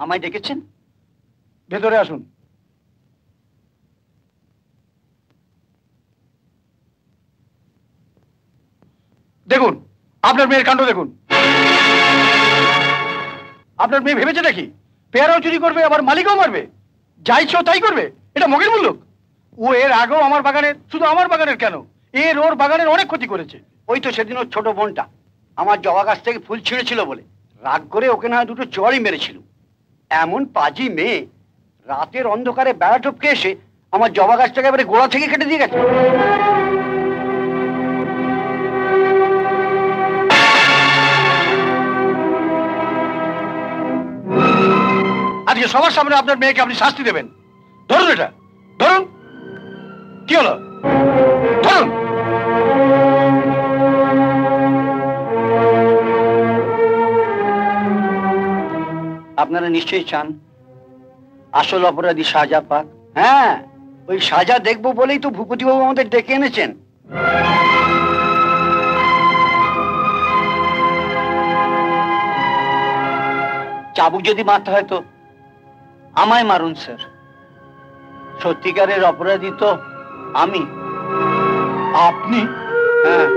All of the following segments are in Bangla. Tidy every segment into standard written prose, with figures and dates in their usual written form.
আমায় ডেকেছেন? ভেতরে আসুন। দেখুন, আপনার মেয়ের কাণ্ড দেখুন। আপনার মেয়ে ভেবেছে নাকি পেয়ারাও চুরি করবে, আবার মালিকও মারবে? যা ইচ্ছা তাই করবে? এটা মগের মুল্লুক। ও এর আগেও আমার বাগানের, শুধু আমার বাগানের কেন, ওর বাগানের অনেক ক্ষতি করেছে। ওই তো সেদিন ওর ছোট বোনটা আমার জবা গাছ থেকে ফুল ছিঁড়েছিল বলে রাগ করে ওকে না দুটো চড়ই মেরেছিল। এমন পাজি মেয়ে রাতের অন্ধকারে বেড়া টপকে এসে আমার জবা গাছটাকে এবারে গোড়া থেকে কেটে দিয়ে গেছে। আজকে সবার সামনে আপনার মেয়েকে আপনি শাস্তি দেবেন। ধরুন এটা, ধরুন। কি হলো? ধরুন। আপনারা নিশ্চয়ই চান আসল অপরাধী সাজা পাক। হ্যাঁ, ওই সাজা দেখবো বলেই তো ভূপতিবাবু আমাদের ডেকে এনেছেন। চাবুক যদি মারতে হয় তো আমায় মারুন স্যার। সত্যিকারের অপরাধী তো আমি। আপনি? হ্যাঁ,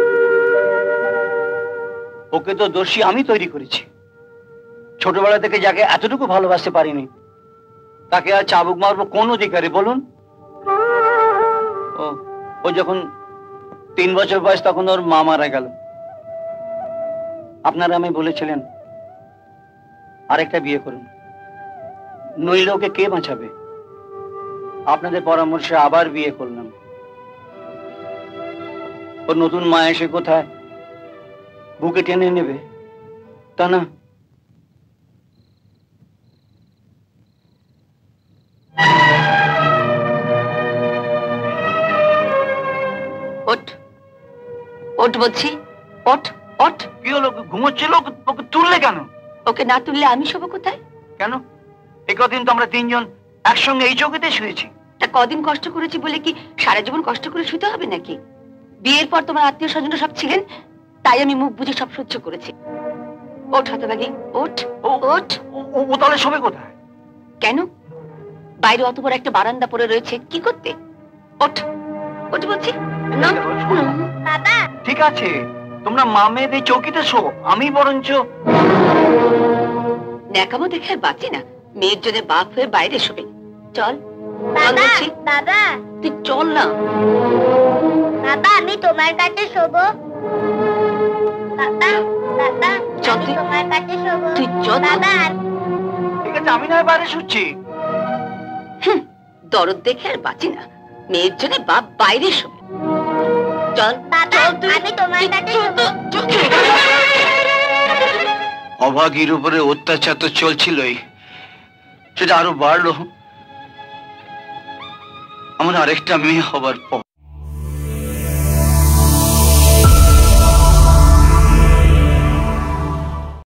ওকে তো দোষী আমি তৈরি করেছি। ছোটবেলা থেকে যাকে এতটুকু ভালোবাসতে পারিনি তাকে আর চাবুক মারবো কোন অধিকারে বলুন? ও যখন 3 বছর বয়স তখন ওর মা মারা গেল। আপনারা আমি বলেছিলেন আরেকটা বিয়ে করুন, নইলে ওকে কে বাঁচাবে? আপনাদের পরামর্শে আবার বিয়ে করলাম। ওর নতুন মা এসে কোথায় বুকে টেনে নেবে তা না। ওঠ ওঠ বলছি, ওঠ ওঠ। কি হলো? ঘুমোচ্ছিল? ওকে তুললে কেন? ওকে না তুললে আমি শোবো কোথায়? কেন? এই কদিন তো আমরা 3 জন একসঙ্গে এই চৌকিতে শুয়েছি। তা কদিন কষ্ট করেছি বলে কি সারা জীবন কষ্ট করে শুতে হবে নাকি? বিয়ের পর তোমার আত্মীয় স্বজন সব ছিলেন, তাই আমি মুখ বুঝে সব সহ্য করেছি। ওঠ হতভাগী, ওঠ ওঠ। ও তাহলে শোবে কোথায়? কেন? বাইরে অত বড় একটা বারান্দা পড়ে রয়েছে, কি করতে? ওঠ ওঠ বলছি। বাবা, ঠিক আছে, তোমরা মা মেয়েদের চৌকিতে শো, আমি বরঞ্চ। ন্যাকামো দেখে আর বাঁচি না, মেয়ের জন্য বাপ হয়ে বাইরে শোবে। চল বাবা, বলছি, বাবা, তুই চল না। বাবা, আমি তোমার কাছে শোবো। বাবা, বাবা, চল আমি তুই। তোমার কাছে শোবো। তুই চল। বাবা, ঠিক আছে, আমি নয় বাইরে শুচ্ছি। দরদ দেখে আর বাঁচি না, মেয়ের জন্য বাপ বাইরে শোবে। চল বাবা, চল তুই। আমি তোমার কাছে শোবো। অভাগীর উপরে অত্যাচার তো চলছিলই, সেটা আরো বাড়লো আমার আরেকটা মেয়ে হবার পর।